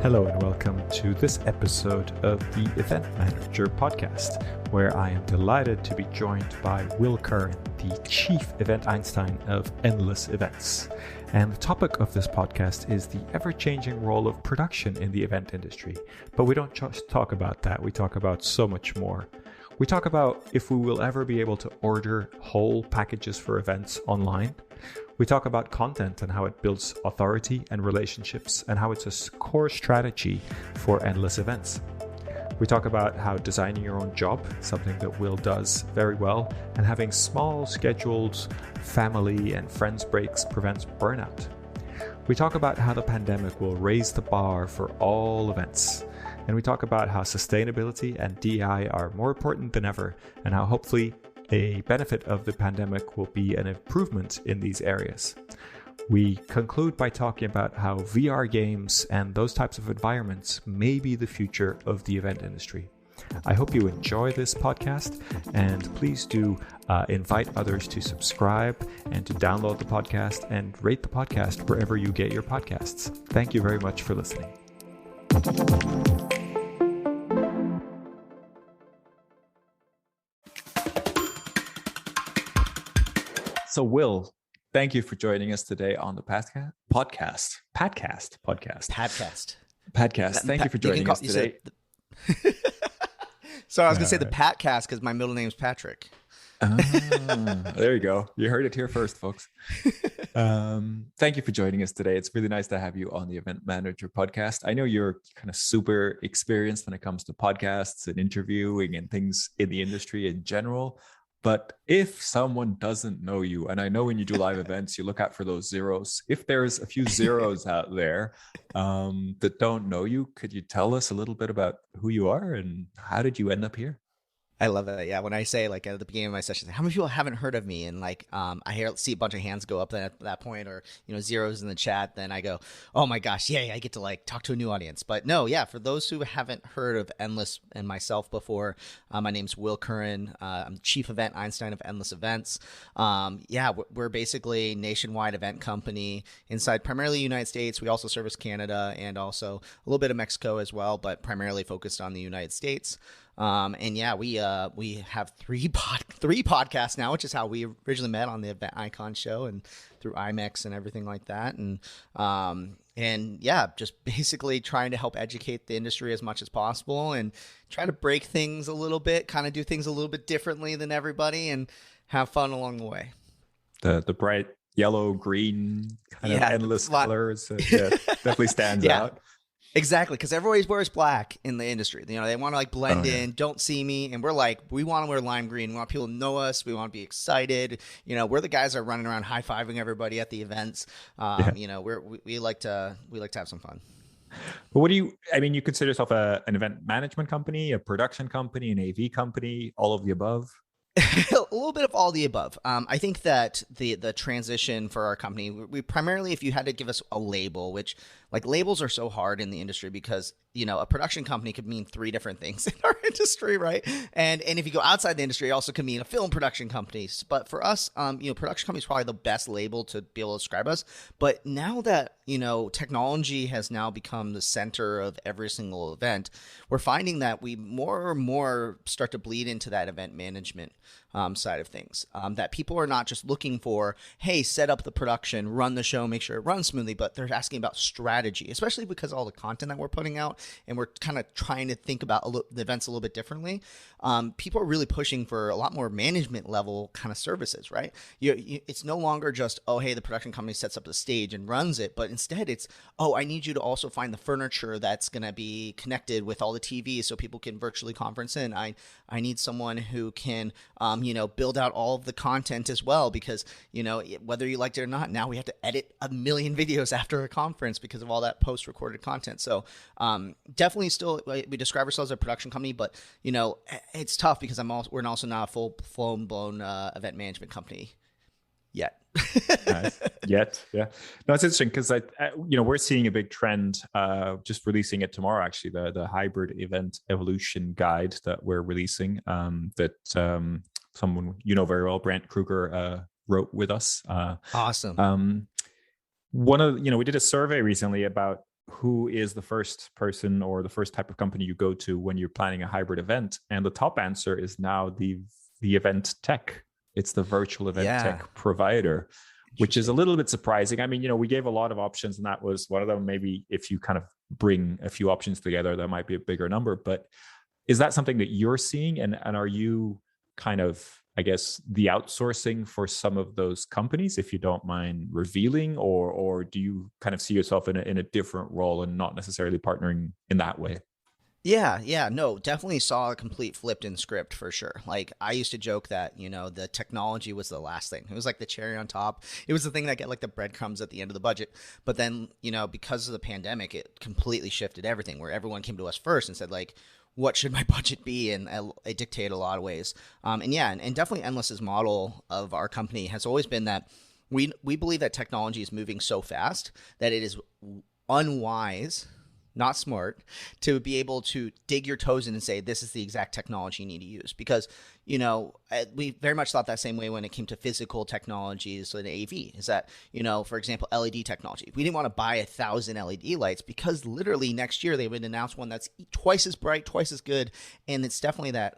Hello and welcome to this episode of the Event Manager podcast, where I am delighted to be joined by Will Curran, the Chief Event Einstein of Endless Events. And the topic of this podcast is the ever-changing role of production in the event industry. But we don't just talk about that, we talk about so much more. We talk about if we will ever be able to order whole packages for events online. We talk about content and how it builds authority and relationships and how it's a core strategy for endless events. We talk about how designing your own job, something that Will does very well, and having small scheduled family and friends breaks prevents burnout. We talk about how the pandemic will raise the bar for all events. And we talk about how sustainability and DEI are more important than ever, and how hopefully a benefit of the pandemic will be an improvement in these areas. We conclude by talking about how VR games and those types of environments may be the future of the event industry. I hope you enjoy this podcast, and please do invite others to subscribe and to download the podcast and rate the podcast wherever you get your podcasts. Thank you very much for listening. So Will, thank you for joining us today on the podcast. Thank you for joining us today. So I was going to say the Patcast because my middle name's Patrick. There you go. You heard it here first, folks. Thank you for joining us today. It's really nice to have you on the Event Manager podcast. I know you're kind of super experienced when it comes to podcasts and interviewing and things in the industry in general. But if someone doesn't know you, and I know when you do live events, you look out for those zeros. If there's a few zeros out there that don't know you, could you tell us a little bit about who you are and how did you end up here? I love that. Yeah. When I say like at the beginning of my session, how many people haven't heard of me? And like, I see a bunch of hands go up at that point, or, zeros in the chat. Then I go, oh my gosh, yay, I get to like talk to a new audience. But no, yeah. For those who haven't heard of Endless and myself before, my name's Will Curran. I'm Chief Event Einstein of Endless Events. We're basically a nationwide event company inside primarily the United States. We also service Canada and also a little bit of Mexico as well, but primarily focused on the United States. We have three podcasts now, which is how we originally met on the Event Icon show and through IMEX and everything like that. Just basically trying to help educate the industry as much as possible and try to break things a little bit, kind of do things a little bit differently than everybody and have fun along the way. The bright yellow, green, kind of endless colors, definitely stands out. Exactly, because everybody wears black in the industry. They want to like blend in, don't see me, and we're like, we want to wear lime green. We want people to know us. We want to be excited. We're the guys that are running around high fiving everybody at the events. We like to have some fun. But what do you consider yourself an event management company, a production company, an AV company, all of the above? A little bit of all the above. I think that the transition for our company, we primarily, if you had to give us a label, which like labels are so hard in the industry because, a production company could mean three different things in our industry, right? And if you go outside the industry, it also could mean a film production company. But for us, production company is probably the best label to be able to describe us. But now that, technology has now become the center of every single event, we're finding that we more and more start to bleed into that event management side of things. That people are not just looking for, hey, set up the production, run the show, make sure it runs smoothly, but they're asking about strategy, especially because of all the content that we're putting out, and we're kind of trying to think about the events a little bit differently. People are really pushing for a lot more management level kind of services, right? It's no longer just, oh, hey, the production company sets up the stage and runs it, but instead it's, oh, I need you to also find the furniture that's going to be connected with all the TVs so people can virtually conference in. I need someone who can, build out all of the content as well, because, whether you liked it or not, now we have to edit a million videos after a conference because of all that post-recorded content. So definitely still, we describe ourselves as a production company, but, it's tough because we're also not a full-blown event management company yet. Nice. Yet, yeah. No, it's interesting because we're seeing a big trend. Just releasing it tomorrow, actually, the hybrid event evolution guide that we're releasing. That someone very well, Brent Kruger, wrote with us. Awesome. One of we did a survey recently about who is the first person or the first type of company you go to when you're planning a hybrid event? And the top answer is now the event tech. It's the virtual event Yeah. tech provider, which is a little bit surprising. I mean, we gave a lot of options, and that was one of them. Maybe if you kind of bring a few options together, that might be a bigger number. But is that something that you're seeing? And are you kind of, I guess, the outsourcing for some of those companies, if you don't mind revealing, or do you kind of see yourself in a different role and not necessarily partnering in that way? Yeah, no, definitely saw a complete flipped in script for sure. Like I used to joke that, the technology was the last thing. It was like the cherry on top. It was the thing that get like the breadcrumbs at the end of the budget. But then, because of the pandemic, it completely shifted everything where everyone came to us first and said like, what should my budget be? And it dictated a lot of ways. And definitely Endless's model of our company has always been that we believe that technology is moving so fast that it is unwise, not smart, to be able to dig your toes in and say, this is the exact technology you need to use. Because, we very much thought that same way when it came to physical technologies and AV is that, for example, LED technology. We didn't want to buy 1,000 LED lights because literally next year they would announce one that's twice as bright, twice as good. And it's definitely that,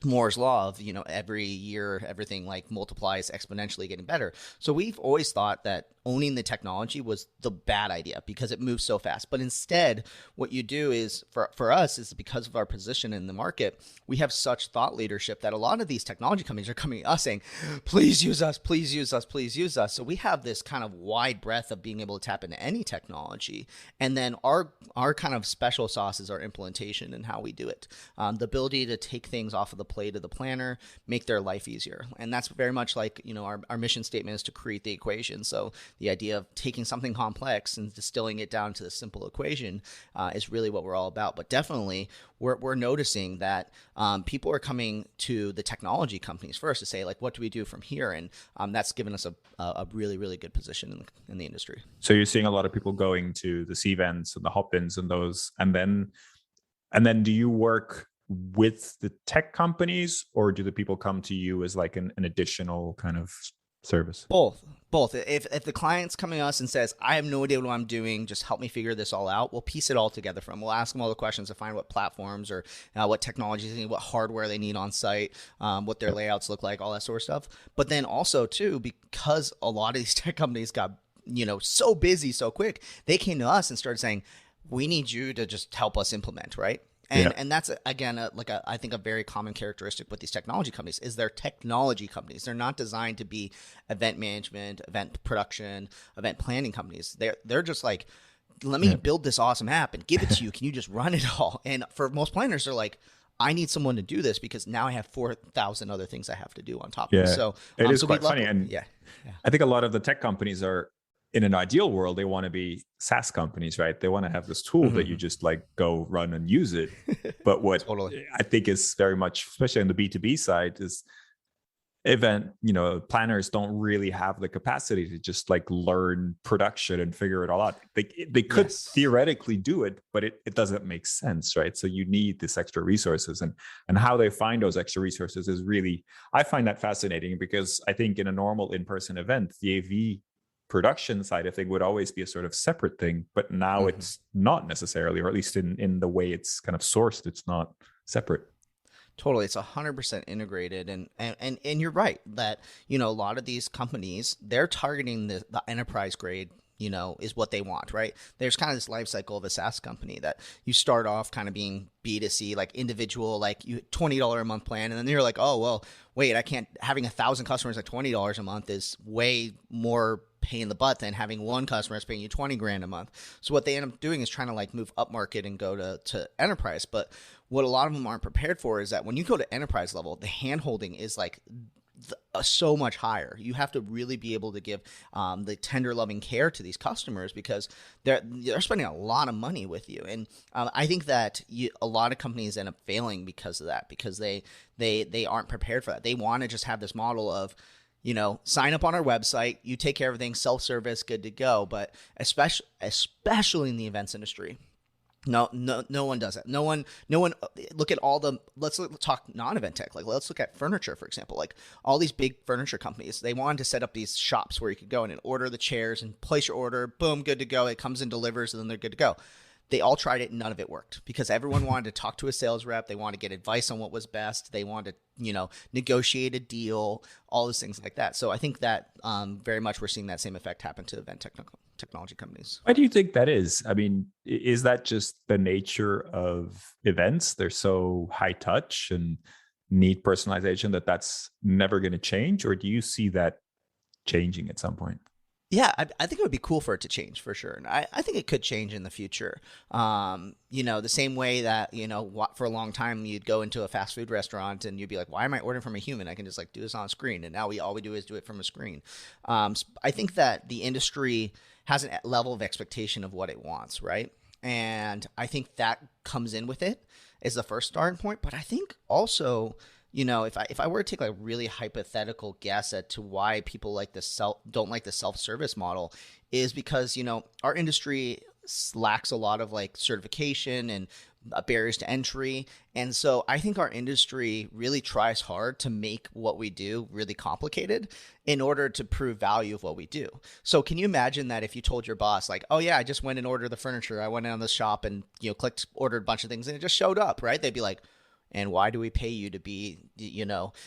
Moore's law of, every year, everything like multiplies exponentially getting better. So we've always thought that owning the technology was the bad idea because it moves so fast. But instead, what you do is for us is because of our position in the market, we have such thought leadership that a lot of these technology companies are coming to us saying, please use us, please use us, please use us. So we have this kind of wide breadth of being able to tap into any technology. And then our kind of special sauce is our implementation and how we do it. The ability to take things off of the plate of the planner, make their life easier. And that's very much like, our mission statement is to create the equation. So the idea of taking something complex and distilling it down to the simple equation is really what we're all about. But definitely, we're noticing that people are coming to the technology companies first to say, like, what do we do from here? And that's given us a really, really good position in the industry. So you're seeing a lot of people going to the C-Vents and the Hop-Ins and those, and then do you work with the tech companies, or do the people come to you as like an additional kind of service? Both. If the client's coming to us and says, I have no idea what I'm doing, just help me figure this all out, we'll piece it all together for them. We'll ask them all the questions to find what platforms or what technologies they need, what hardware they need on site, what their layouts look like, all that sort of stuff. But then also too, because a lot of these tech companies got so busy so quick, they came to us and started saying, we need you to just help us implement, right? And that's, again, I think a very common characteristic with these technology companies is they're technology companies. They're not designed to be event management, event production, event planning companies. They're just like, let me build this awesome app and give it to you. Can you just run it all? And for most planners, they're like, I need someone to do this because now I have 4,000 other things I have to do on top of it. So it is quite funny. And I think a lot of the tech companies are, in an ideal world, they want to be SaaS companies, right? They want to have this tool that you just like go run and use it. But what totally. I think is very much, especially on the B2B side, is planners don't really have the capacity to just like learn production and figure it all out. They could theoretically do it, but it doesn't make sense, right? So you need this extra resources, and how they find those extra resources is really, I find that fascinating, because I think in a normal in-person event, the AV production side of thing would always be a sort of separate thing, but now it's not necessarily, or at least in the way it's kind of sourced, it's not separate. Totally. It's 100% integrated. And you're right that, a lot of these companies, they're targeting the enterprise grade, is what they want, right? There's kind of this life cycle of a SaaS company that you start off kind of being B2C, like individual, like you $20 a month plan. And then you're like, oh, well, wait, having 1,000 customers at $20 a month is way more pain in the butt than having one customer that's paying you 20 grand a month. So what they end up doing is trying to like move up market and go to enterprise. But what a lot of them aren't prepared for is that when you go to enterprise level, the hand holding is like so much higher. You have to really be able to give the tender loving care to these customers because they're spending a lot of money with you. And I think that a lot of companies end up failing because of that, because they aren't prepared for that. They want to just have this model of, sign up on our website, you take care of everything, self-service, good to go. But especially in the events industry, No one does it. No one. Look at all the. Let's talk non-event tech. Like, let's look at furniture, for example. Like, all these big furniture companies, they wanted to set up these shops where you could go in and order the chairs and place your order. Boom, good to go. It comes and delivers, and then they're good to go. They all tried it, and none of it worked because everyone wanted to talk to a sales rep. They wanted to get advice on what was best. They wanted to, negotiate a deal, all those things like that. So I think that very much we're seeing that same effect happen to event technology companies. Why do you think that is? I mean, is that just the nature of events? They're so high touch and need personalization that's never going to change? Or do you see that changing at some point? Yeah, I think it would be cool for it to change for sure. And I think it could change in the future. The same way that, for a long time you'd go into a fast food restaurant and you'd be like, why am I ordering from a human? I can just do this on a screen. And now all we do is do it from a screen. I think that the industry has a level of expectation of what it wants, right? And I think that comes in with it as the first starting point. But I think also, if I were to take a really hypothetical guess at to why people don't like the self-service model is because, our industry lacks a lot of certification and barriers to entry. And so I think our industry really tries hard to make what we do really complicated in order to prove value of what we do. So can you imagine that if you told your boss oh yeah, I just went and ordered the furniture. I went down the shop and, ordered a bunch of things and it just showed up, right? They'd be like, and why do we pay you to be,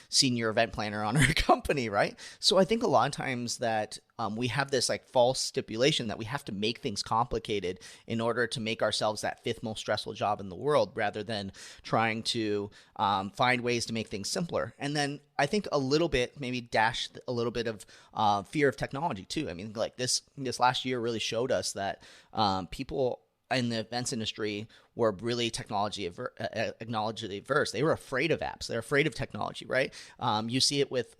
senior event planner on our company, right? So I think a lot of times that we have this false stipulation that we have to make things complicated in order to make ourselves that fifth most stressful job in the world, rather than trying to find ways to make things simpler. And then I think a little bit, maybe dash a little bit of fear of technology too. I mean, this last year really showed us that people in the events industry were really technology averse. They were afraid of apps. They're afraid of technology, right? You see it with,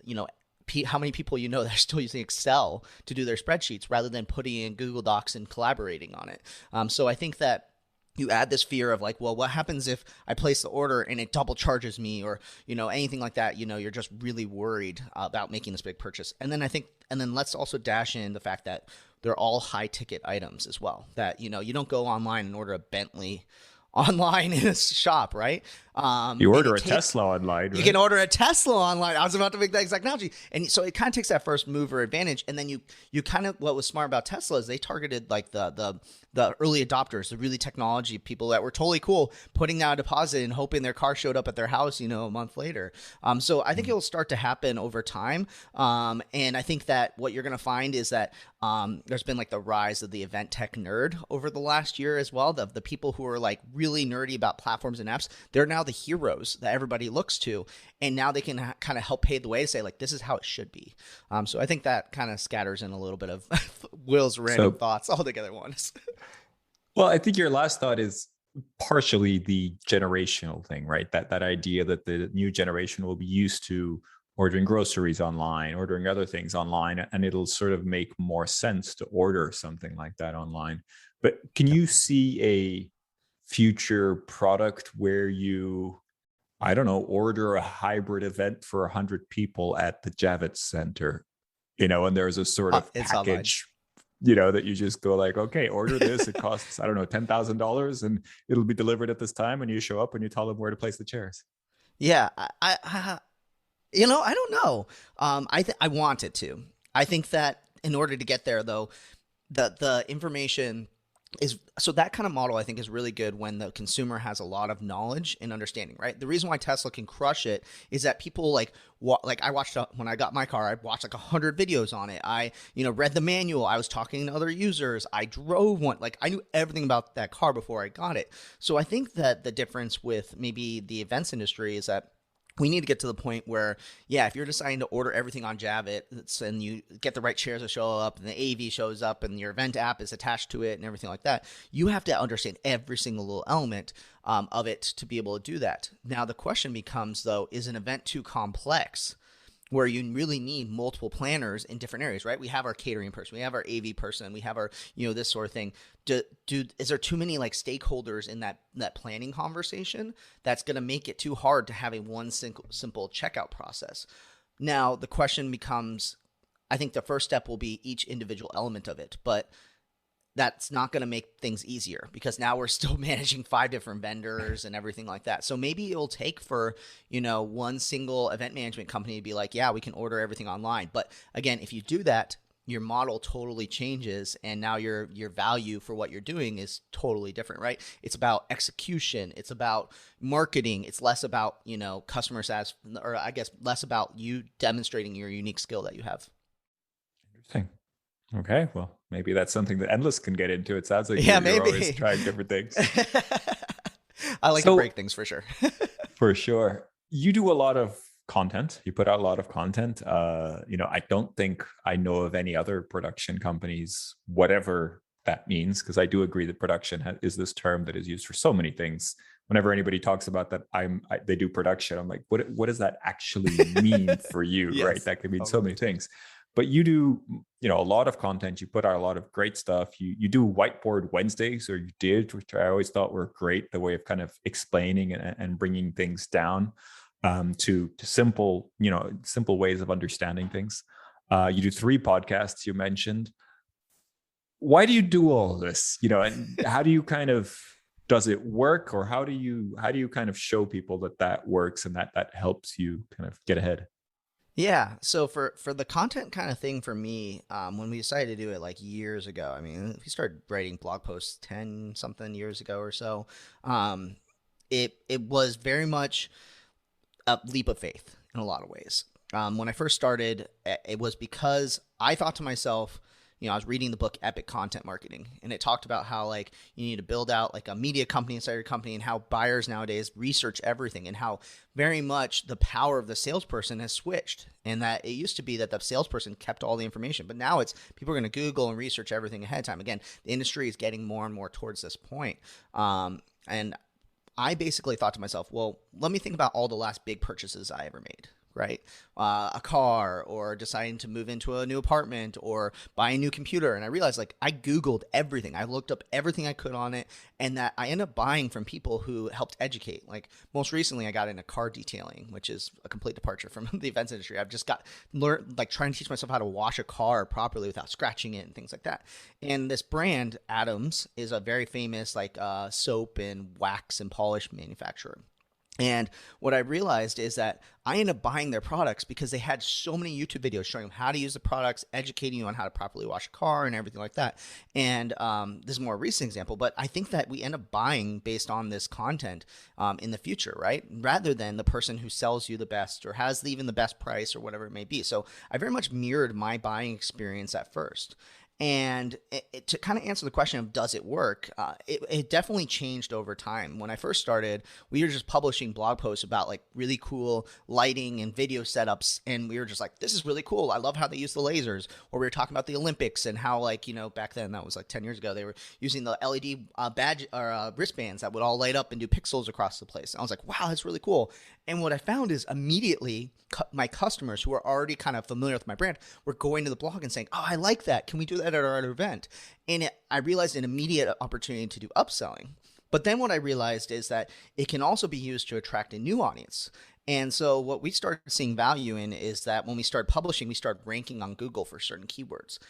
how many people that are still using Excel to do their spreadsheets rather than putting in Google Docs and collaborating on it. So I think that you add this fear of well, what happens if I place the order and it double charges me, or, anything like that, you're just really worried about making this big purchase. And then let's also dash in the fact that they're all high ticket items as well, that, you don't go online and order a Bentley online in a shop, right? You order a Tesla online, right? You can order a Tesla online. I was about to make that exact analogy. And so it kind of takes that first mover advantage. And then you kind of, what was smart about Tesla is they targeted the early adopters, the really technology people that were totally cool, putting down a deposit and hoping their car showed up at their house, a month later. So I think it'll start to happen over time. And I think that what you're going to find is that there's been the rise of the event tech nerd over the last year as well. The people who are really nerdy about platforms and apps, they're now the heroes that everybody looks to. And now they can kind of help pave the way to say this is how it should be. So I think that kind of scatters in a little bit of Will's random thoughts all together at once. Well, I think your last thought is partially the generational thing, right? That idea that the new generation will be used to ordering groceries online, ordering other things online, and it'll sort of make more sense to order something like that online. But can you see a future product where you, I don't know, order a hybrid event for 100 people at the Javits Center, and there's a sort of package, that you just go okay, order this. It costs, I don't know, $10,000 and it'll be delivered at this time. And you show up and you tell them where to place the chairs. Yeah. I don't know. I want it to. I think that in order to get there, though, the information is, so that kind of model I think is really good when the consumer has a lot of knowledge and understanding, right? The reason why Tesla can crush it is that people I watched, when I got my car, I watched 100 videos on it. I, read the manual. I was talking to other users. I drove one. I knew everything about that car before I got it. So I think that the difference with maybe the events industry is that we need to get to the point where, if you're deciding to order everything on Javits and you get the right chairs to show up and the AV shows up and your event app is attached to it and everything like that, you have to understand every single little element of it to be able to do that. Now, the question becomes, though, is an event too complex where you really need multiple planners in different areas, right? We have our catering person, we have our AV person, we have our, this sort of thing. Is there too many stakeholders in that planning conversation that's going to make it too hard to have a one simple checkout process? Now, the question becomes, I think the first step will be each individual element of it, but that's not going to make things easier, because now we're still managing 5 different vendors and everything like that. So maybe it'll take for, one single event management company to be like, yeah, we can order everything online. But again, if you do that, your model totally changes, and now your value for what you're doing is totally different, right? It's about execution, it's about marketing, it's less about, customer satisfaction, or I guess less about you demonstrating your unique skill that you have. Interesting. Okay, well, maybe that's something that Endless can get into. It sounds like Yeah, you're always trying different things. I like to break things for sure. For sure. You do a lot of content. You put out a lot of content. I don't think I know of any other production companies, whatever that means, because I do agree that production is this term that is used for so many things. Whenever anybody talks about that, they do production, I'm like, what does that actually mean for you? Yes, right? That could mean so many things. But you do, a lot of content. You put out a lot of great stuff. You do Whiteboard Wednesdays, or you did, which I always thought were great. The way of kind of explaining and bringing things down to simple ways of understanding things. You do 3 podcasts. You mentioned. Why do you do all this? And how do you does it work, or how do you kind of show people that works and that helps you kind of get ahead? Yeah. So for the content kind of thing for me, when we decided to do it like years ago, I mean, we started writing blog posts 10 something years ago or so. It was very much a leap of faith in a lot of ways. When I first started, it was because I thought to myself, I was reading the book Epic Content Marketing, and it talked about how you need to build out a media company inside your company, and how buyers nowadays research everything, and how very much the power of the salesperson has switched, and that it used to be that the salesperson kept all the information, but now it's people are going to Google and research everything ahead of time. Again, the industry is getting more and more towards this point. And I basically thought to myself, well, let me think about all the last big purchases I ever made. Right? A car, or deciding to move into a new apartment, or buy a new computer. And I realized I Googled everything. I looked up everything I could on it, and that I ended up buying from people who helped educate. Most recently, I got into car detailing, which is a complete departure from the events industry. I've just learned trying to teach myself how to wash a car properly without scratching it and things like that. And this brand, Adams, is a very famous soap and wax and polish manufacturer. And what I realized is that I ended up buying their products because they had so many YouTube videos showing them how to use the products, educating you on how to properly wash a car and everything like that. And this is a more recent example, but I think that we end up buying based on this content in the future, right? Rather than the person who sells you the best or has even the best price or whatever it may be. So I very much mirrored my buying experience at first. And to kind of answer the question of does it work, it definitely changed over time. When I first started, we were just publishing blog posts about really cool lighting and video setups, and we were just like, this is really cool. I love how they use the lasers. Or we were talking about the Olympics and how back then, that was 10 years ago, they were using the LED badge or wristbands that would all light up and do pixels across the place. And I was like, wow, that's really cool. And what I found is immediately my customers who are already kind of familiar with my brand were going to the blog and saying, oh, I like that. Can we do that at our event? And I realized an immediate opportunity to do upselling. But then what I realized is that it can also be used to attract a new audience. And so what we started seeing value in is that when we started publishing, we started ranking on Google for certain keywords.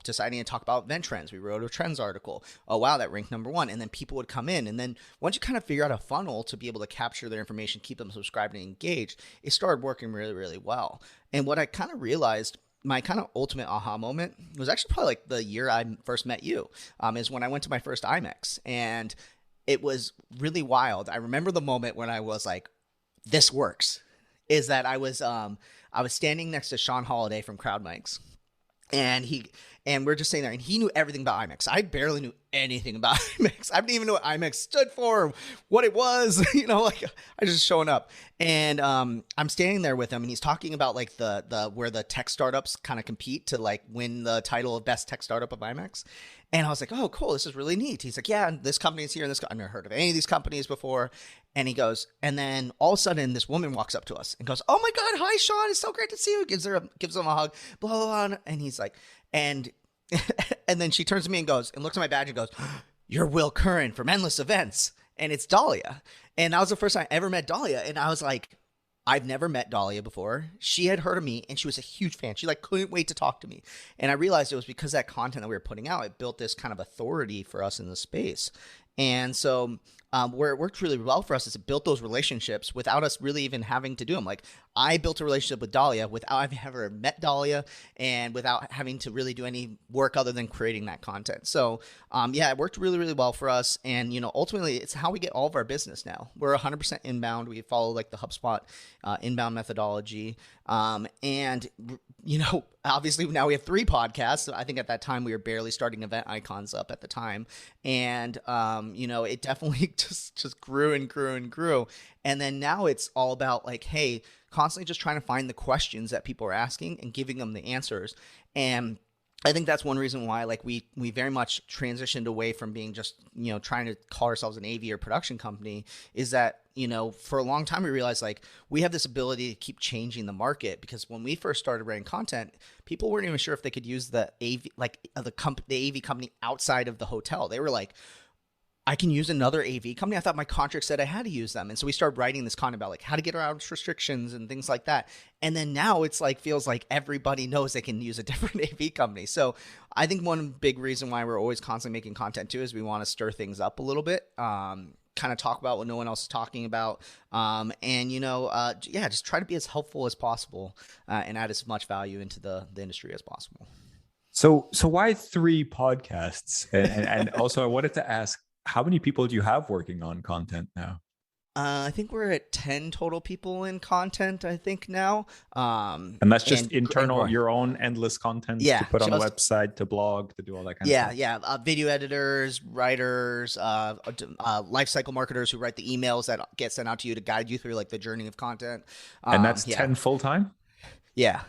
Deciding to talk about event trends. We wrote a trends article. Oh, wow, that ranked #1. And then people would come in. And then once you kind of figure out a funnel to be able to capture their information, keep them subscribed and engaged, it started working really, really well. And what I kind of realized, my kind of ultimate aha moment was actually probably the year I first met you, is when I went to my first IMEX. And it was really wild. I remember the moment when I was like, this works, is that I was standing next to Sean Holiday from Crowd Mics, and we're just sitting there, and he knew everything about IMEX. I barely knew anything about IMEX. I didn't even know what IMEX stood for, what it was, I just showing up. And I'm standing there with him, and he's talking about the where the tech startups kind of compete to win the title of best tech startup of IMEX. And I was like, oh, cool, this is really neat. He's like, yeah, this company's here, and I've never heard of any of these companies before. And he goes, and then all of a sudden, this woman walks up to us and goes, oh my God, hi, Sean, it's so great to see you. Gives him a hug, blah, blah, blah. And he's like, and then she turns to me and goes, and looks at my badge and goes, you're Will Curran from Endless Events. And it's Dahlia. And that was the first time I ever met Dahlia. And I was like, I've never met Dahlia before. She had heard of me and she was a huge fan. She like couldn't wait to talk to me. And I realized it was because that content that we were putting out, it built this kind of authority for us in the space. And so where it worked really well for us is it built those relationships without us really even having to do them. Like I built a relationship with Dahlia without having ever met Dahlia and without having to really do any work other than creating that content. So yeah, it worked really, really well for us. And, ultimately it's how we get all of our business now. We're 100% inbound. We follow like the HubSpot inbound methodology. And obviously now we have 3 podcasts. I think at that time we were barely starting Event Icons up at the time. And, it definitely just grew and grew and grew. And then now it's all about like, hey, constantly just trying to find the questions that people are asking and giving them the answers. And I think that's one reason why like we very much transitioned away from being just, trying to call ourselves an AV or production company is that, for a long time we realized like we have this ability to keep changing the market because when we first started writing content, people weren't even sure if they could use the AV, like the AV company outside of the hotel. They were like, I can use another AV company. I thought my contract said I had to use them. And so we started writing this content about like how to get around restrictions and things like that. And then now it's like, feels like everybody knows they can use a different AV company. So I think one big reason why we're always constantly making content too, is we want to stir things up a little bit, kind of talk about what no one else is talking about. Just try to be as helpful as possible, and add as much value into the industry as possible. So why 3 podcasts? And also I wanted to ask, how many people do you have working on content now? I think we're at 10 total people in content, I think now. And that's just internal, your own endless content to put on the website, to blog, to do all that kind of stuff? Yeah. Video editors, writers, lifecycle marketers who write the emails that get sent out to you to guide you through like the journey of content. And that's 10 full-time? Yeah.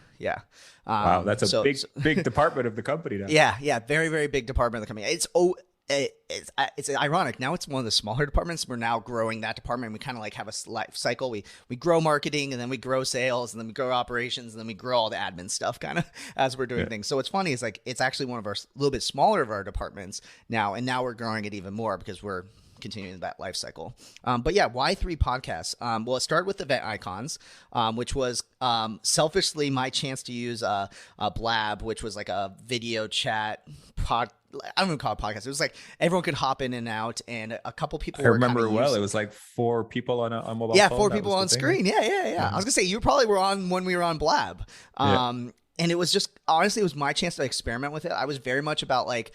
Wow, that's a big department of the company now. Yeah. Very, very big department of the company. It's ironic. Now it's one of the smaller departments. We're now growing that department. We kind of like have a life cycle. We grow marketing and then we grow sales and then we grow operations and then we grow all the admin stuff kind of as we're doing things. So what's funny is like, it's actually one of our little bit smaller of our departments now. And now we're growing it even more because we're continuing that life cycle. But yeah, why 3 podcasts? Well, it started with Event Icons, which was selfishly my chance to use a Blab, which was like a video chat I don't even call it podcast. It was like everyone could hop in and out, and a couple people. I remember it well. It was like 4 people on a mobile phone. Yeah, 4 people on screen. Yeah. I was gonna say you probably were on when we were on Blab. And it was just honestly, it was my chance to experiment with it. I was very much about like,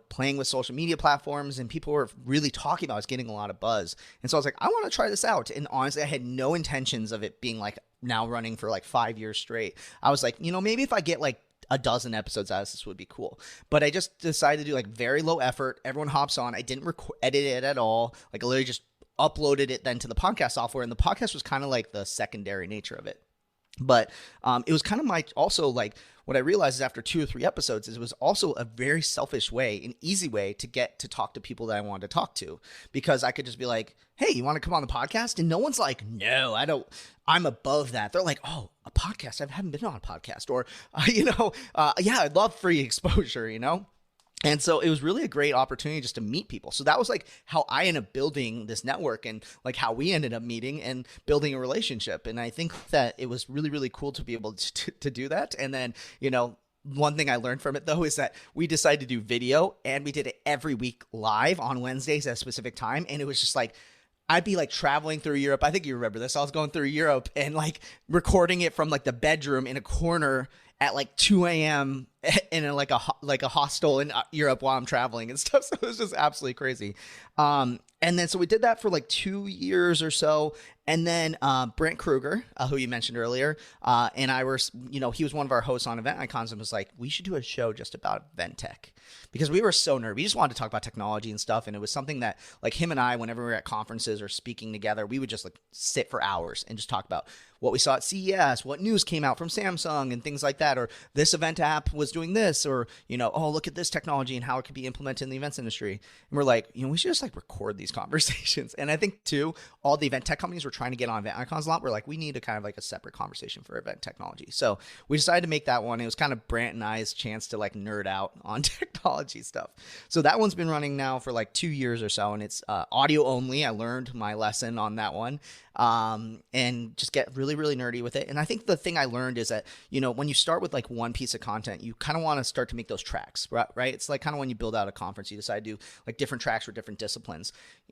playing with social media platforms, and people were really talking about it. I was getting a lot of buzz. And so I was like, I want to try this out. And honestly, I had no intentions of it being like now running for like 5 years straight. I was like, maybe if I get like a dozen episodes out of this would be cool. But I just decided to do like very low effort. Everyone hops on. I didn't edit it at all. Like I literally just uploaded it then to the podcast software. And the podcast was kind of like the secondary nature of it. But it was kind of also like what I realized is after 2 or 3 episodes is it was also a very selfish way, an easy way to get to talk to people that I wanted to talk to, because I could just be like, hey, you want to come on the podcast? And no one's like, no, I don't, I'm above that. They're like, oh, a podcast? I haven't been on a podcast. Or, yeah, I love free exposure, And so it was really a great opportunity just to meet people. So that was like how I ended up building this network and like how we ended up meeting and building a relationship. And I think that it was really, really cool to be able to do that. And then, one thing I learned from it though is that we decided to do video, and we did it every week live on Wednesdays at a specific time. And it was just like, I'd be like traveling through Europe. I think you remember this. I was going through Europe and like recording it from like the bedroom in a corner at like 2 a.m. in a hostel in Europe while I'm traveling and stuff. So it was just absolutely crazy. And then so we did that for like 2 years or so. And then Brent Kruger, who you mentioned earlier, and I were, he was one of our hosts on Event Icons, and was like, we should do a show just about event tech, because we were so nerdy. We just wanted to talk about technology and stuff. And it was something that like him and I, whenever we were at conferences or speaking together, we would just like sit for hours and just talk about what we saw at CES, what news came out from Samsung and things like that, or this event app was doing this, or, oh, look at this technology and how it could be implemented in the events industry. And we're like, we should just like record these these conversations. And I think too, all the event tech companies were trying to get on event icons a lot. We're like, we need a kind of like a separate conversation for event technology. So we decided to make that one. It was kind of Brant and I's chance to like nerd out on technology stuff. So that one's been running now for like 2 years or so, and it's audio only. I learned my lesson on that one. And just get really, really nerdy with it. And I think the thing I learned is that, when you start with like one piece of content, you kind of want to start to make those tracks, right? It's like kind of when you build out a conference, you decide to do like different tracks for different disciplines.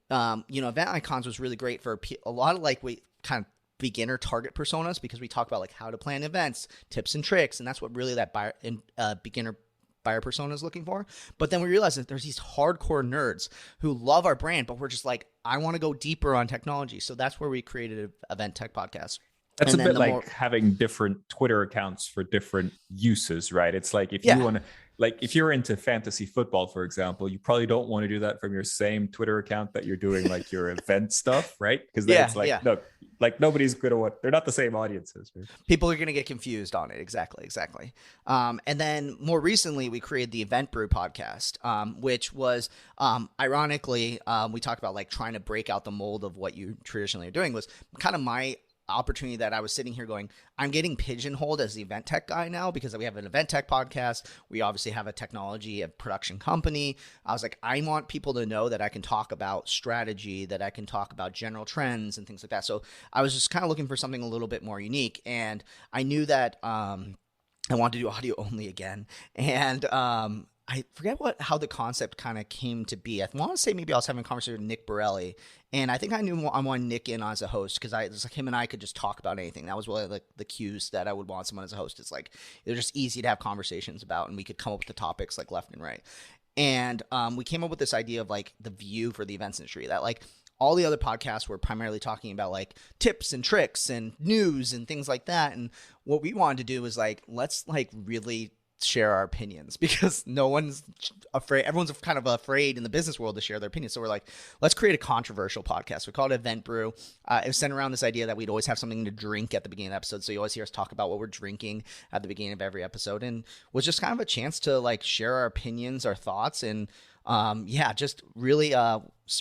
Event icons was really great for a lot of like kind of beginner target personas, because we talk about like how to plan events, tips and tricks. And that's what really that beginner buyer persona is looking for. But then we realized that there's these hardcore nerds who love our brand, but we're just like, I want to go deeper on technology. So that's where we created an event tech podcast. That's a bit like having different Twitter accounts for different uses, right? It's like if you want to, like if you're into fantasy football, for example, you probably don't want to do that from your same Twitter account that you're doing like your event stuff, right? Because then it's like, look, like nobody's going to want, they're not the same audiences. Right? People are going to get confused on it. Exactly. And then more recently, we created the EventBrew podcast, which was ironically, we talked about like trying to break out the mold of what you traditionally are doing, was kind of my opportunity that I was sitting here going, I'm getting pigeonholed as the event tech guy now because we have an event tech podcast. We obviously have a technology and production company. I was like, I want people to know that I can talk about strategy, that I can talk about general trends and things like that. So I was just kind of looking for something a little bit more unique. And I knew that I wanted to do audio only again. And I forget how the concept kind of came to be. I want to say maybe I was having a conversation with Nick Borelli, and I think I knew I wanted Nick in as a host because it was like him and I could just talk about anything. That was really like the cues that I would want someone as a host. It's like they're just easy to have conversations about, and we could come up with the topics like left and right. And we came up with this idea of like the view for the events industry, that like all the other podcasts were primarily talking about like tips and tricks and news and things like that. And what we wanted to do was like, let's like really share our opinions, because no one's afraid. Everyone's kind of afraid in the business world to share their opinions. So we're like, let's create a controversial podcast. We called it Event Brew. It was centered around this idea that we'd always have something to drink at the beginning of the episode. So you always hear us talk about what we're drinking at the beginning of every episode, and was just kind of a chance to like share our opinions, our thoughts, and just really,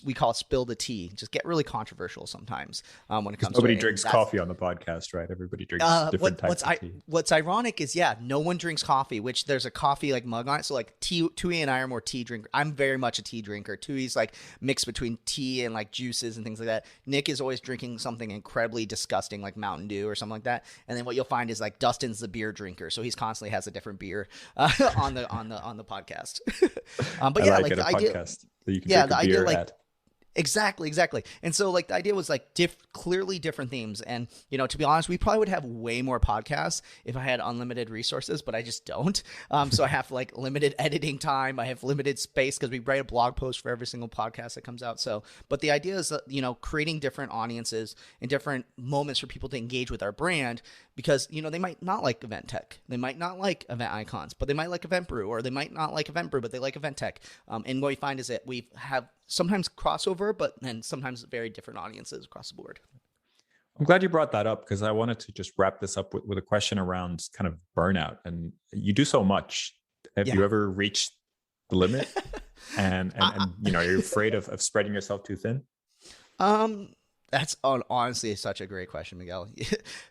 we call it spill the tea. Just get really controversial sometimes when it comes to nobody drinks coffee on the podcast, right? Everybody drinks different types of tea. What's ironic is, no one drinks coffee, which there's a coffee like mug on it. So like Tui and I are more tea drinkers. I'm very much a tea drinker. Tui's like mixed between tea and like juices and things like that. Nick is always drinking something incredibly disgusting like Mountain Dew or something like that. And then what you'll find is like Dustin's the beer drinker. So he's constantly has a different beer on the podcast. But I like the idea, podcast that you can drink a beer at. Exactly. And so like the idea was like clearly different themes. And, to be honest, we probably would have way more podcasts if I had unlimited resources, but I just don't. So I have like limited editing time. I have limited space because we write a blog post for every single podcast that comes out. So, but the idea is that, creating different audiences and different moments for people to engage with our brand, because, they might not like event tech. They might not like event icons, but they might like Event Brew, or they might not like Event Brew, but they like event tech. And what we find is that we have sometimes crossover, but then sometimes very different audiences across the board. I'm glad you brought that up, because I wanted to just wrap this up with a question around kind of burnout. And you do so much. Have you ever reached the limit? and you're afraid of spreading yourself too thin? That's honestly such a great question, Miguel.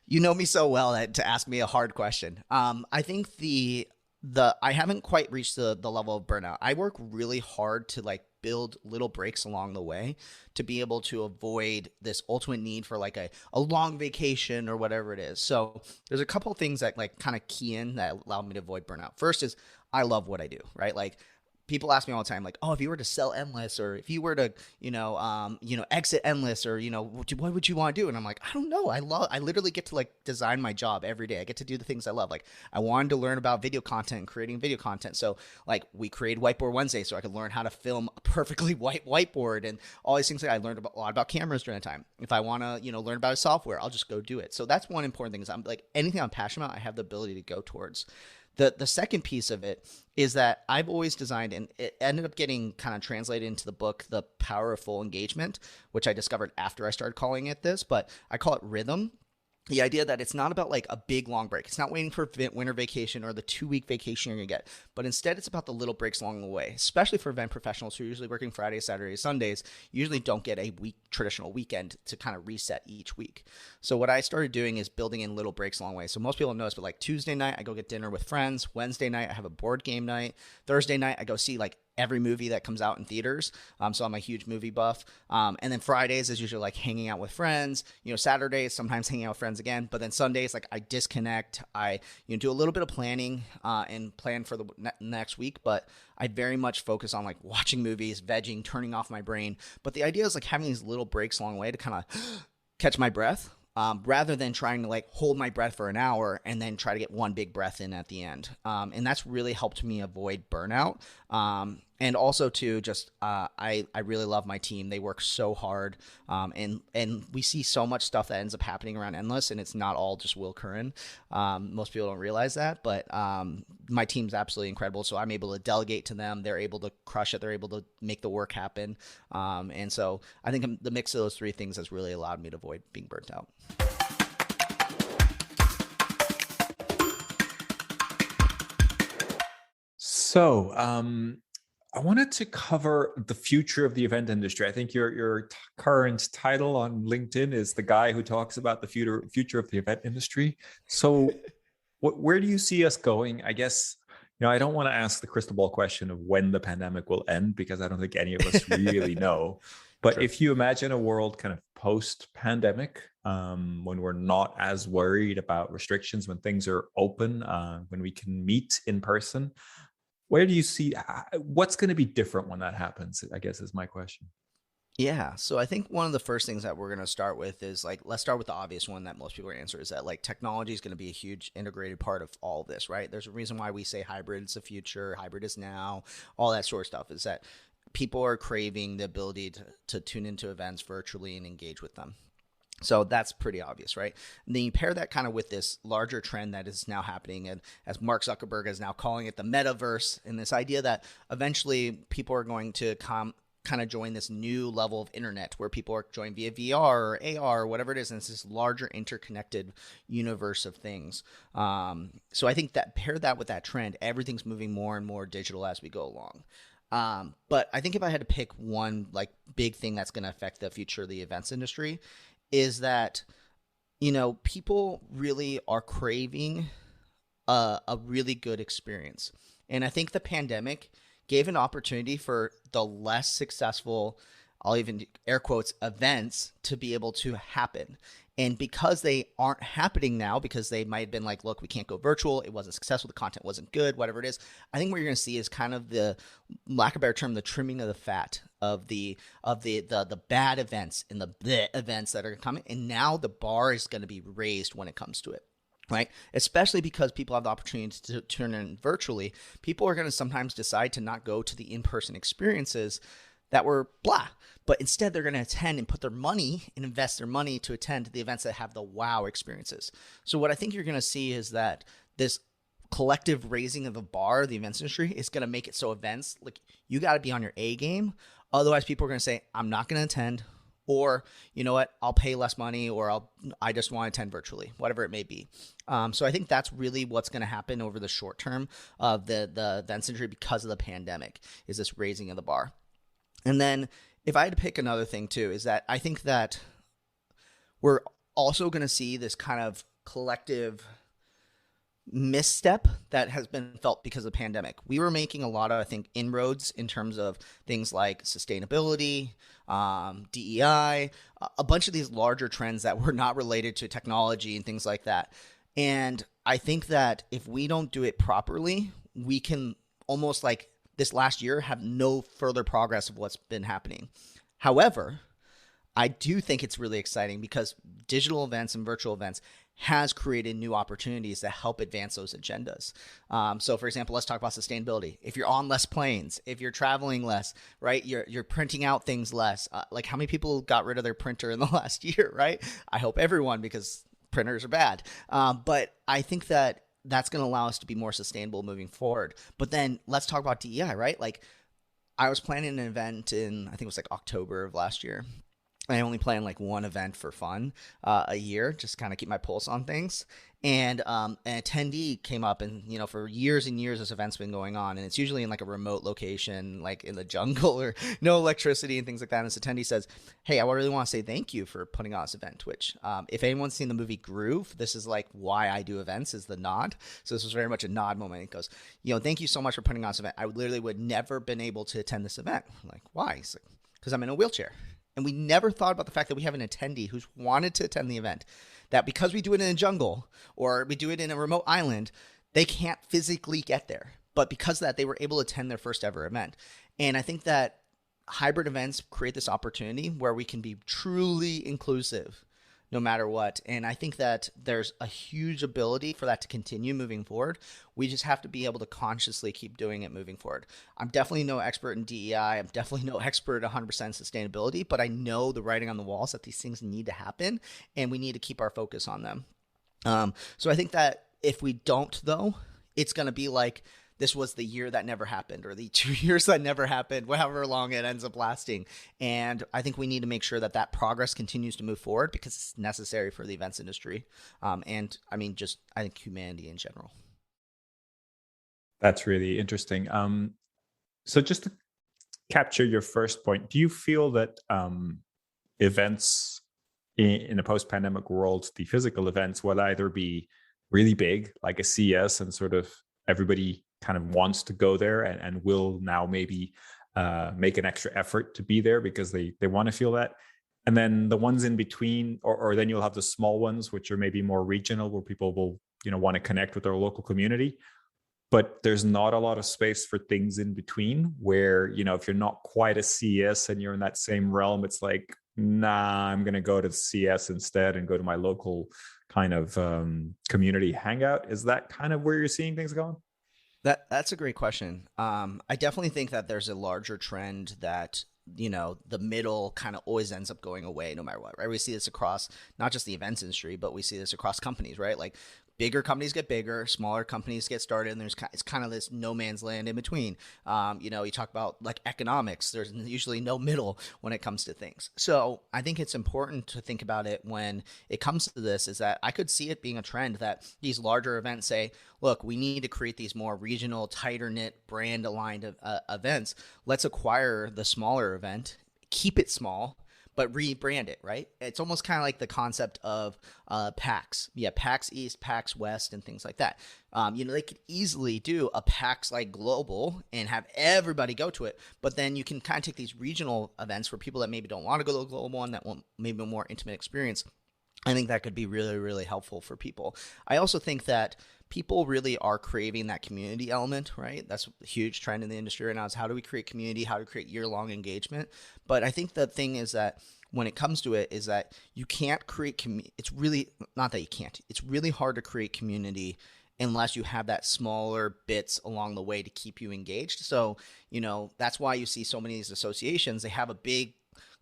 You know me so well to ask me a hard question. I think I haven't quite reached the level of burnout. I work really hard to like build little breaks along the way to be able to avoid this ultimate need for like a long vacation or whatever it is. So there's a couple of things that like kind of key in that allow me to avoid burnout. First is I love what I do, right? Like people ask me all the time, like, oh, if you were to sell Endless, or if you were to, exit Endless, or, what would you want to do? And I'm like, I don't know. I literally get to like design my job every day. I get to do the things I love. Like I wanted to learn about video content and creating video content. So like we created Whiteboard Wednesday so I could learn how to film a perfectly white whiteboard and all these things. That I learned a lot about cameras during the time. If I want to, learn about a software, I'll just go do it. So that's one important thing, is I'm like, anything I'm passionate about, I have the ability to go towards. The second piece of it is that I've always designed, and it ended up getting kind of translated into the book, The Power of Full Engagement, which I discovered after I started calling it this, but I call it rhythm. the idea that it's not about like a big long break. It's not waiting for winter vacation or the 2-week vacation you're gonna get, but instead it's about the little breaks along the way. Especially for event professionals who are usually working Fridays, Saturdays, Sundays, you usually don't get a traditional weekend to kind of reset each week. So what I started doing is building in little breaks along the way. So most people don't notice, but like Tuesday night I go get dinner with friends. Wednesday night I have a board game night. Thursday night I go see like every movie that comes out in theaters. So I'm a huge movie buff. And then Fridays is usually like hanging out with friends. Saturdays, sometimes hanging out with friends again. But then Sundays, like I disconnect. I do a little bit of planning and plan for the next week. But I very much focus on like watching movies, vegging, turning off my brain. But the idea is like having these little breaks along the way to kind of catch my breath. Rather than trying to like hold my breath for an hour and then try to get one big breath in at the end. And that's really helped me avoid burnout. And also too, just I really love my team. They work so hard, and we see so much stuff that ends up happening around Endless, and it's not all just Will Curran. Most people don't realize that, but my team's absolutely incredible. So I'm able to delegate to them. They're able to crush it. They're able to make the work happen. And so I think the mix of those three things has really allowed me to avoid being burnt out. So, I wanted to cover the future of the event industry. I think your current title on LinkedIn is the guy who talks about the future of the event industry. So, where do you see us going? I guess, I don't want to ask the crystal ball question of when the pandemic will end, because I don't think any of us really know. But sure. If you imagine a world kind of post-pandemic, when we're not as worried about restrictions, when things are open, when we can meet in person, where do you see what's going to be different when that happens, I guess, is my question. Yeah. So I think one of the first things that we're going to start with is like, let's start with the obvious one that most people answer, is that like technology is going to be a huge integrated part of all of this, right? There's a reason why we say hybrid is the future, hybrid is now, all that sort of stuff, is that people are craving the ability to tune into events virtually and engage with them. So that's pretty obvious, right? And then you pair that kind of with this larger trend that is now happening, and as Mark Zuckerberg is now calling it, the metaverse, and this idea that eventually people are going to kind of join this new level of internet where people are joining via VR or AR or whatever it is, and it's this larger interconnected universe of things. So I think that pair that with that trend, everything's moving more and more digital as we go along. But I think if I had to pick one like big thing that's going to affect the future of the events industry, is that, people really are craving a really good experience. And I think the pandemic gave an opportunity for the less successful, I'll even air quotes, events to be able to happen. And because they aren't happening now, because they might have been like, look, we can't go virtual, it wasn't successful, the content wasn't good, whatever it is, I think what you're going to see is kind of the, lack of a better term, the trimming of the fat of the bad events and the events that are coming. And now the bar is going to be raised when it comes to it. Right? Especially because people have the opportunity to turn in virtually. People are going to sometimes decide to not go to the in-person experiences that were blah, but instead they're going to attend and put their money and invest their money to attend to the events that have the wow experiences. So what I think you're going to see is that this collective raising of the bar, the events industry, is going to make it so events, like, you got to be on your A game. Otherwise people are going to say, I'm not going to attend. Or, you know what, I'll pay less money, or I just want to attend virtually, whatever it may be. So I think that's really what's going to happen over the short term of the events industry because of the pandemic, is this raising of the bar. And then if I had to pick another thing too, is that I think that we're also going to see this kind of collective misstep that has been felt because of the pandemic. We were making a lot of, I think, inroads in terms of things like sustainability, DEI, a bunch of these larger trends that were not related to technology and things like that. And I think that if we don't do it properly, we can almost like this last year have no further progress of what's been happening. However, I do think it's really exciting because digital events and virtual events has created new opportunities to help advance those agendas. So for example, let's talk about sustainability. If you're on less planes, if you're traveling less, right, you're printing out things less. Like how many people got rid of their printer in the last year, right? I hope everyone, because printers are bad. But I think that that's going to allow us to be more sustainable moving forward. But then let's talk about DEI, right? Like I was planning an event in, I think it was like October of last year. I only plan like one event for fun a year, just kind of keep my pulse on things. And an attendee came up, and for years and years, this event's been going on, and it's usually in like a remote location, like in the jungle or no electricity and things like that. And this attendee says, "Hey, I really want to say thank you for putting on this event, Twitch. If anyone's seen the movie Groove, this is like why I do events, is the nod. So this was very much a nod moment. It goes, thank you so much for putting on this event. I literally would never been able to attend this event. I'm like, why? He's like, because I'm in a wheelchair." And we never thought about the fact that we have an attendee who's wanted to attend the event, that because we do it in a jungle or we do it in a remote island, they can't physically get there. But because of that, they were able to attend their first ever event. And I think that hybrid events create this opportunity where we can be truly inclusive no matter what. And I think that there's a huge ability for that to continue moving forward. We just have to be able to consciously keep doing it moving forward. I'm definitely no expert in DEI. I'm definitely no expert at 100% sustainability, but I know the writing on the walls that these things need to happen, and we need to keep our focus on them. So I think that if we don't, though, it's going to be like, this was the year that never happened, or the 2 years that never happened, however long it ends up lasting. And I think we need to make sure that that progress continues to move forward, because it's necessary for the events industry. And I mean, I think humanity in general. That's really interesting. So just to capture your first point, do you feel that events in a post-pandemic world, the physical events will either be really big, like a CES, and sort of everybody kind of wants to go there and will now maybe make an extra effort to be there because they want to feel that. And then the ones in between, or then you'll have the small ones, which are maybe more regional, where people will, want to connect with their local community. But there's not a lot of space for things in between where, if you're not quite a CES and you're in that same realm, it's like, nah, I'm going to go to the CES instead and go to my local kind of community hangout. Is that kind of where you're seeing things going? That's a great question. I definitely think that there's a larger trend that, the middle kind of always ends up going away no matter what, right? We see this across not just the events industry, but we see this across companies, right? Like, bigger companies get bigger, smaller companies get started, and it's kind of this no man's land in between. You talk about like economics, there's usually no middle when it comes to things. So I think it's important to think about it when it comes to this, is that I could see it being a trend that these larger events say, look, we need to create these more regional, tighter knit, brand aligned events. Let's acquire the smaller event, keep it small, but rebrand it, right? It's almost kind of like the concept of PAX. Yeah, PAX East, PAX West, and things like that. They could easily do a PAX like global and have everybody go to it, but then you can kind of take these regional events for people that maybe don't want to go to the global one, that want maybe a more intimate experience. I think that could be really, really helpful for people. I also think that people really are craving that community element, right? That's a huge trend in the industry right now, is how do we create community, how to create year-long engagement. But I think the thing is that when it comes to it, is that you can't create it's really not that you can't. It's really hard to create community unless you have that smaller bits along the way to keep you engaged. So, that's why you see so many of these associations, they have a big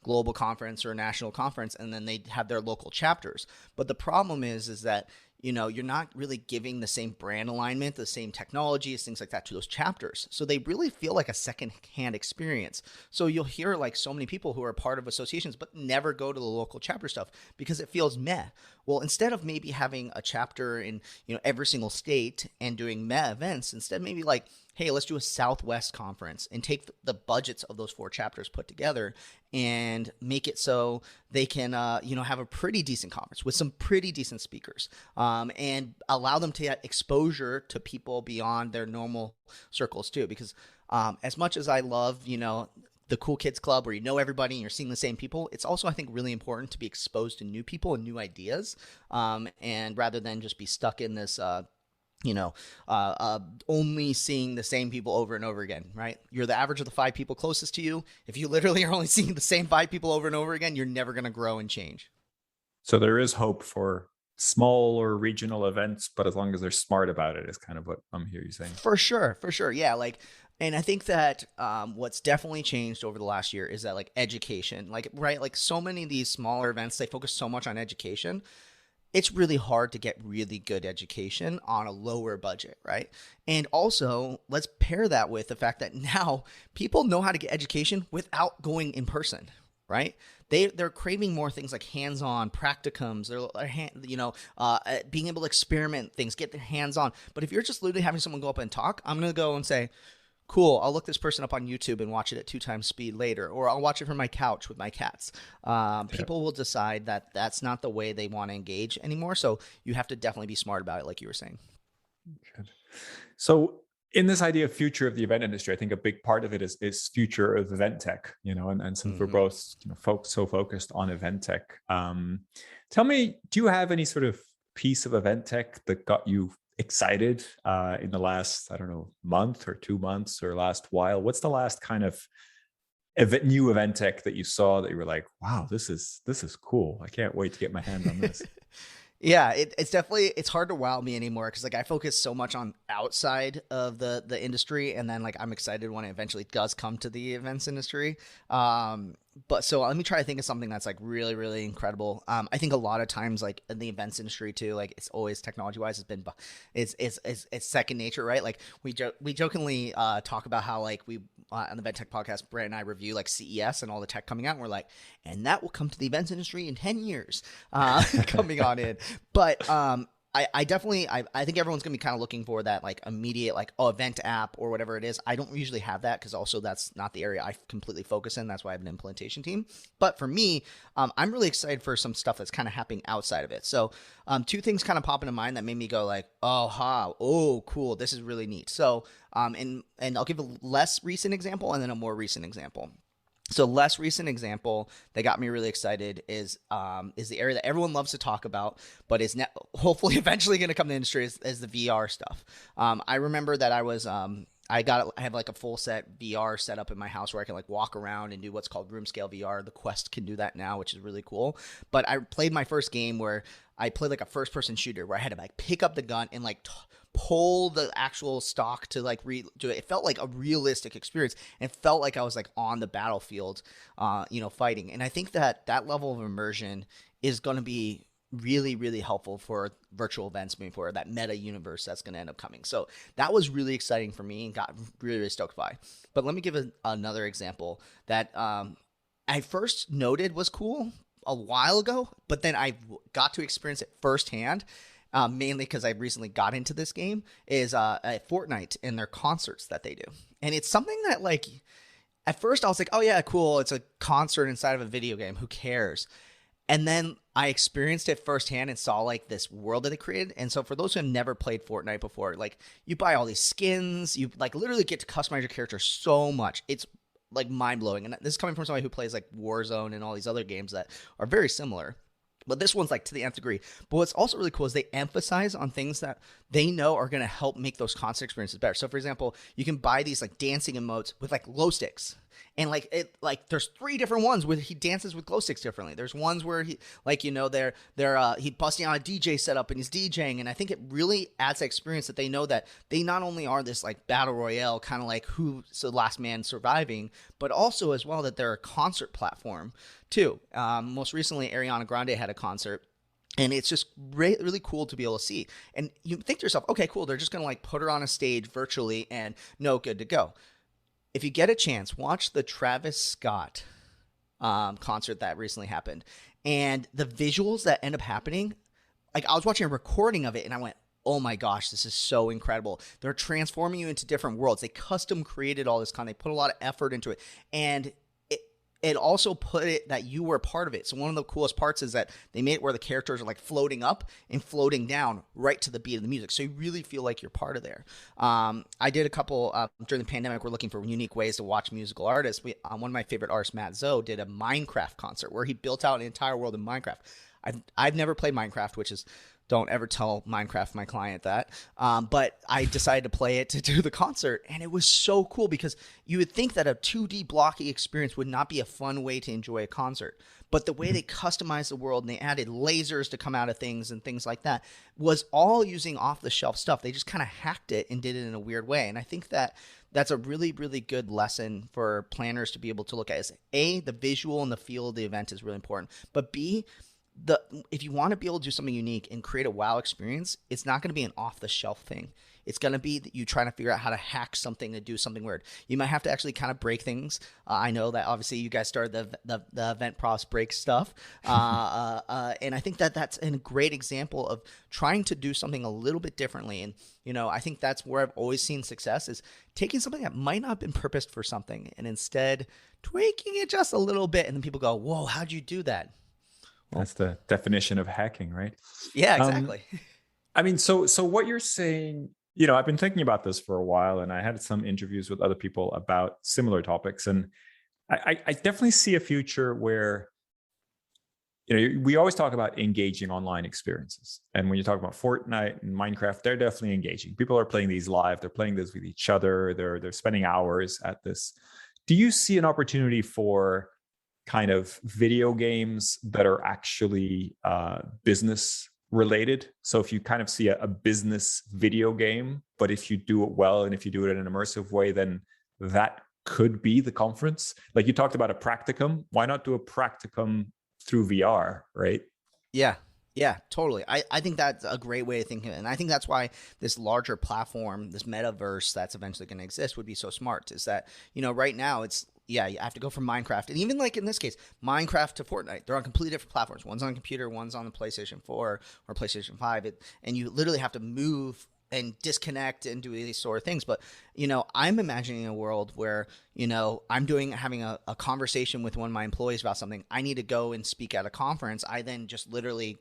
global conference or a national conference, and then they have their local chapters. But the problem is that you're not really giving the same brand alignment, the same technologies, things like that to those chapters. So they really feel like a second-hand experience. So you'll hear like so many people who are part of associations but never go to the local chapter stuff because it feels meh. Well, instead of maybe having a chapter in every single state and doing meh events, instead maybe like, hey, let's do a Southwest conference and take the budgets of those 4 chapters put together and make it so they can, have a pretty decent conference with some pretty decent speakers, and allow them to get exposure to people beyond their normal circles too. Because as much as I love, the cool kids club where everybody and you're seeing the same people, it's also, I think, really important to be exposed to new people and new ideas, and rather than just be stuck in this only seeing the same people over and over again, right? You're the average of the 5 people closest to you. If you literally are only seeing the same 5 people over and over again, you're never going to grow and change. So there is hope for small or regional events, but as long as they're smart about it, is kind of what I'm hearing you saying. For sure. Yeah. And I think that what's definitely changed over the last year is that education, right? So many of these smaller events, they focus so much on education. It's really hard to get really good education on a lower budget, right? And also, let's pair that with the fact that now people know how to get education without going in person, right? They're craving more things like hands-on practicums. Being able to experiment things, get their hands on. But if you're just literally having someone go up and talk, I'm gonna go and say, cool, I'll look this person up on YouTube and watch it at 2x speed later, or I'll watch it from my couch with my cats. People will decide that that's not the way they want to engage anymore. So you have to definitely be smart about it, like you were saying. Good. So in this idea of future of the event industry, I think a big part of it is future of event tech, and since we're both so focused on event tech, tell me, do you have any sort of piece of event tech that got you excited in the last, I don't know, month or 2 months or last while? What's the last kind of new event tech that you saw that you were like, wow, this is cool. I can't wait to get my hands on this. Yeah, it's definitely, it's hard to wow me anymore because like I focus so much on outside of the industry, and then like I'm excited when it eventually does come to the events industry. But so let me try to think of something that's like really, really incredible. I think a lot of times like in the events industry too, like it's always technology wise, it's second nature, right? Like we jokingly talk about how like we on the Event Tech podcast, Brent and I review like CES and all the tech coming out, and we're like, and that will come to the events industry in 10 years coming on in. But I definitely think everyone's gonna be kind of looking for that like immediate like event app or whatever it is. I don't usually have that because also that's not the area I completely focus in. That's why I have an implementation team. But for me, I'm really excited for some stuff that's kind of happening outside of it. So two things kind of pop into mind that made me go like, oh cool, this is really neat. So and I'll give a less recent example and then a more recent example. So less recent example that got me really excited is the area that everyone loves to talk about, but is hopefully eventually going to come to the industry is the VR stuff. I remember that I have like a full set VR set up in my house where I can like walk around and do what's called room scale VR. The Quest can do that now, which is really cool. But I played my first game where I played like a first person shooter where I had to like pick up the gun and like pull the actual stock to like do it. It felt like a realistic experience and felt like I was like on the battlefield, fighting. And I think that level of immersion is going to be really, really helpful for virtual events moving forward, that meta universe that's going to end up coming. So that was really exciting for me and got really, really stoked by. But let me give another example that I first noted was cool a while ago, but then I got to experience it firsthand. Mainly because I recently got into this game, is at Fortnite and their concerts that they do. And it's something that like, at first I was like, oh yeah, cool. It's a concert inside of a video game. Who cares? And then I experienced it firsthand and saw like this world that they created. And so for those who have never played Fortnite before, like you buy all these skins, you like literally get to customize your character so much. It's like mind blowing. And this is coming from somebody who plays like Warzone and all these other games that are very similar. But this one's like to the nth degree. But what's also really cool is they emphasize on things that they know are going to help make those concert experiences better. So for example, you can buy these like dancing emotes with like glow sticks. And there's 3 different ones where he dances with glow sticks differently. There's ones where he he's busting out a DJ setup and he's DJing. And I think it really adds that experience that they know that they not only are this like battle royale, kind of like who's the last man surviving, but also as well that they're a concert platform too. Most recently, Ariana Grande had a concert. And it's just really cool to be able to see. And you think to yourself, okay, cool. They're just going to like put her on a stage virtually and good to go. If you get a chance, watch the Travis Scott concert that recently happened. And the visuals that end up happening, like I was watching a recording of it and I went, oh my gosh, this is so incredible. They're transforming you into different worlds. They custom created all this content. They put a lot of effort into it. And it also put it that you were a part of it. So one of the coolest parts is that they made it where the characters are like floating up and floating down right to the beat of the music. So you really feel like you're part of there. I did a couple during the pandemic. We're looking for unique ways to watch musical artists. One of my favorite artists, Matt Zoe, did a Minecraft concert where he built out an entire world in Minecraft. I've never played Minecraft, which is, don't ever tell Minecraft, my client, that. But I decided to play it to do the concert. And it was so cool because you would think that a 2D blocky experience would not be a fun way to enjoy a concert. But the way they customized the world and they added lasers to come out of things and things like that was all using off-the-shelf stuff. They just kind of hacked it and did it in a weird way. And I think that that's a really, really good lesson for planners to be able to look at. Is A, the visual and the feel of the event is really important. But B, if you want to be able to do something unique and create a wow experience, it's not going to be an off-the-shelf thing. It's going to be that you trying to figure out how to hack something to do something weird. You might have to actually kind of break things. I know that obviously you guys started the event props break stuff. And I think that that's a great example of trying to do something a little bit differently. And, I think that's where I've always seen success is taking something that might not have been purposed for something and instead tweaking it just a little bit. And then people go, whoa, how'd you do that? Well, that's the definition of hacking, right? Yeah, exactly. I mean, so what you're saying, I've been thinking about this for a while, and I had some interviews with other people about similar topics. And I definitely see a future where, we always talk about engaging online experiences. And when you talk about Fortnite and Minecraft, they're definitely engaging. People are playing these live. They're playing this with each other. They're spending hours at this. Do you see an opportunity for kind of video games that are actually business related? So if you kind of see a business video game, but if you do it well and if you do it in an immersive way, then that could be the conference. Like you talked about a practicum. Why not do a practicum through VR, right? Yeah, totally. I think that's a great way of thinking. And I think that's why this larger platform, this metaverse that's eventually going to exist would be so smart is that, right now it's, you have to go from Minecraft. And even like in this case, Minecraft to Fortnite, they're on completely different platforms. One's on a computer, one's on the PlayStation 4 or PlayStation 5. And you literally have to move and disconnect and do these sort of things. But, I'm imagining a world where, I'm having a conversation with one of my employees about something. I need to go and speak at a conference. I then just literally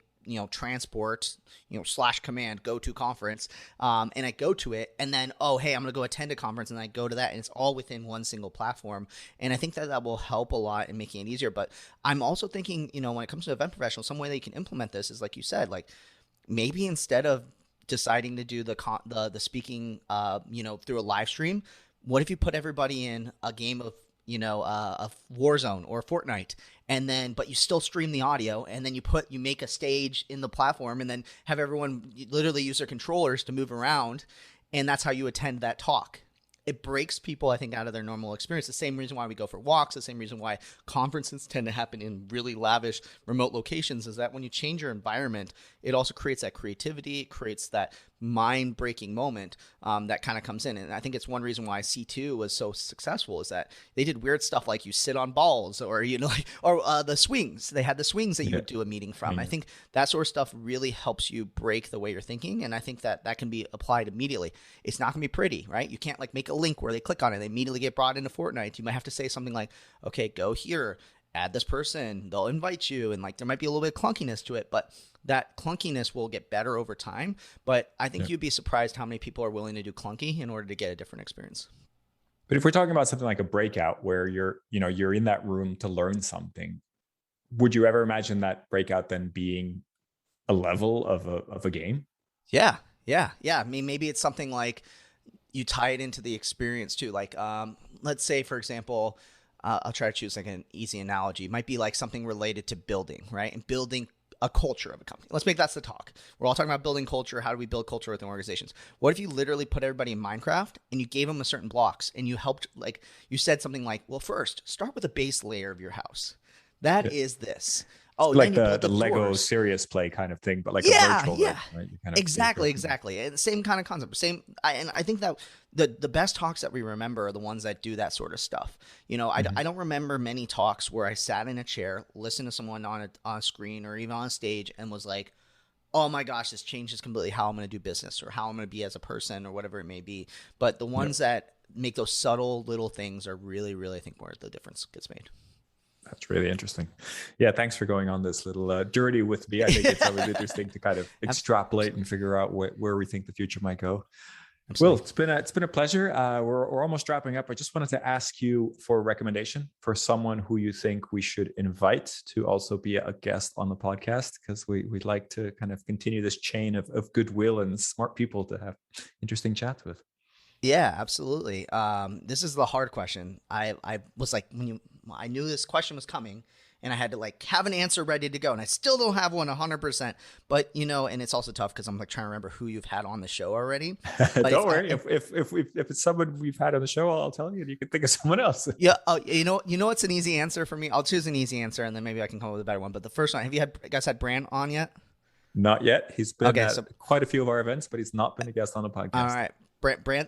transport, / command, go to conference. And I go to it and then, oh, hey, I'm going to go attend a conference and I go to that and it's all within one single platform. And I think that will help a lot in making it easier. But I'm also thinking, when it comes to event professionals, some way that you can implement this is like you said, like maybe instead of deciding to do the speaking, through a live stream, what if you put everybody in a game of, a Warzone or Fortnite, and then, but you still stream the audio, and then you make a stage in the platform, and then have everyone literally use their controllers to move around, and that's how you attend that talk. It breaks people, I think, out of their normal experience. The same reason why we go for walks, the same reason why conferences tend to happen in really lavish remote locations is that when you change your environment, it also creates that creativity, it creates that mind-breaking moment that kind of comes in. And I think it's one reason why C2 was so successful is that they did weird stuff like you sit on balls or, the swings. They had the swings that you would do a meeting from. I think that sort of stuff really helps you break the way you're thinking. And I think that can be applied immediately. It's not going to be pretty, right? You can't make a link where they click on it, they immediately get brought into Fortnite. You might have to say something like, okay, go here, add this person, they'll invite you. And there might be a little bit of clunkiness to it, but that clunkiness will get better over time. But I think you'd be surprised how many people are willing to do clunky in order to get a different experience. But if we're talking about something like a breakout where you're in that room to learn something, would you ever imagine that breakout then being a level of a game? Yeah. I mean, maybe it's something like you tie it into the experience too. Like, let's say, for example, I'll try to choose like an easy analogy. It might be like something related to building, right? And building a culture of a company. Let's make that's the talk. We're all talking about building culture. How do we build culture within organizations? What if you literally put everybody in Minecraft and you gave them a certain blocks and you helped, like you said something like, well, first start with a base layer of your house. That is this. Oh, like the Lego serious play kind of thing, but like a virtual room, right? Exactly. And same kind of concept. And I think that the best talks that we remember are the ones that do that sort of stuff. I don't remember many talks where I sat in a chair, listened to someone on a screen or even on a stage and was like, oh my gosh, this changes completely how I'm going to do business or how I'm going to be as a person or whatever it may be. But the ones that make those subtle little things are really, really, I think, where the difference gets made. That's really interesting. Yeah, thanks for going on this little journey with me. I think it's always interesting to kind of extrapolate and figure out where we think the future might go. Absolutely. Will, it's been a pleasure. We're almost wrapping up. I just wanted to ask you for a recommendation for someone who you think we should invite to also be a guest on the podcast, because we'd like to kind of continue this chain of goodwill and smart people to have interesting chats with. Yeah, absolutely. This is the hard question. I was like, I knew this question was coming and I had to have an answer ready to go. And I still don't have one 100%, but and it's also tough because I'm trying to remember who you've had on the show already. But don't worry. If it's someone we've had on the show, I'll tell you and you can think of someone else. Yeah. What's an easy answer for me? I'll choose an easy answer and then maybe I can come up with a better one. But the first one, have you guys had Brand on yet? Not yet. He's been Okay, at so quite a few of our events, but he's not been a guest on the all podcast. right.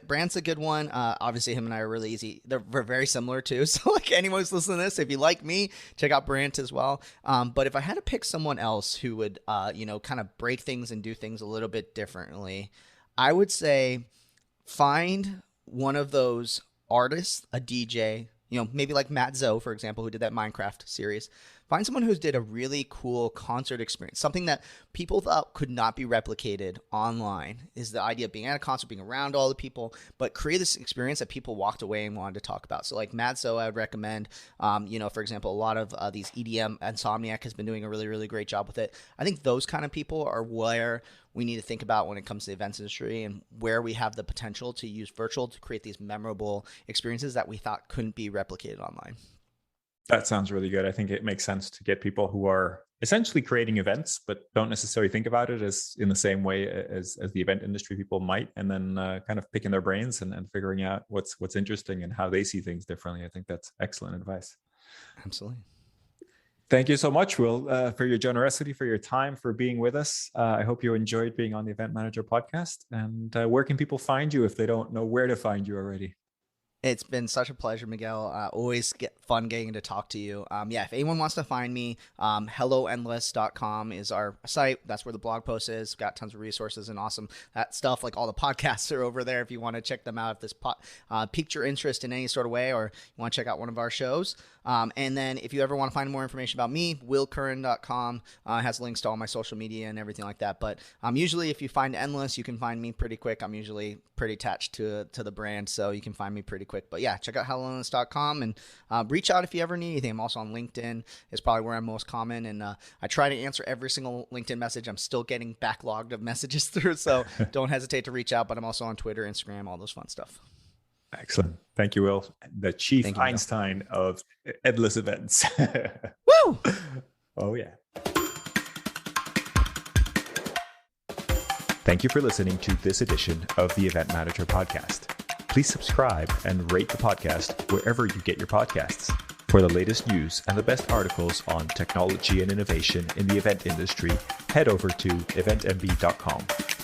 Brant's a good one. Obviously, him and I are really easy. We're very similar too. So, like anyone who's listening to this, if you like me, check out Brant as well. But if I had to pick someone else who would, kind of break things and do things a little bit differently, I would say find one of those artists, a DJ, maybe like Matt Zoe, for example, who did that Minecraft series. Find someone who did a really cool concert experience, something that people thought could not be replicated online. Is the idea of being at a concert, being around all the people, but create this experience that people walked away and wanted to talk about. So like Matt Zoe, I would recommend, for example, a lot of these EDM, Insomniac has been doing a really, really great job with it. I think those kind of people are where we need to think about when it comes to the events industry and where we have the potential to use virtual to create these memorable experiences that we thought couldn't be replicated online. That sounds really good. I think it makes sense to get people who are essentially creating events, but don't necessarily think about it as in the same way as the event industry people might, and then kind of picking their brains and figuring out what's interesting and how they see things differently. I think that's excellent advice. Absolutely. Thank you so much, Will, for your generosity, for your time, for being with us. I hope you enjoyed being on the Event Manager podcast. And where can people find you if they don't know where to find you already? It's been such a pleasure, Miguel. Always fun getting to talk to you. If anyone wants to find me, helloendless.com is our site. That's where the blog post is. Got tons of resources and awesome that stuff. Like all the podcasts are over there if you want to check them out. If this piqued your interest in any sort of way, or you want to check out one of our shows. And then if you ever want to find more information about me, willcurran.com has links to all my social media and everything like that. But usually if you find Endless, you can find me pretty quick. I'm usually pretty attached to the brand, so you can find me pretty quick. But yeah, check out helloendless.com and reach out if you ever need anything. I'm also on LinkedIn. It's probably where I'm most common. And I try to answer every single LinkedIn message. I'm still getting backlogged of messages through, so don't hesitate to reach out. But I'm also on Twitter, Instagram, all those fun stuff. Excellent. Thank you, Will. The chief Einstein of Endless events. Woo! Oh, yeah. Thank you for listening to this edition of the Event Manager podcast. Please subscribe and rate the podcast wherever you get your podcasts. For the latest news and the best articles on technology and innovation in the event industry, head over to eventmb.com.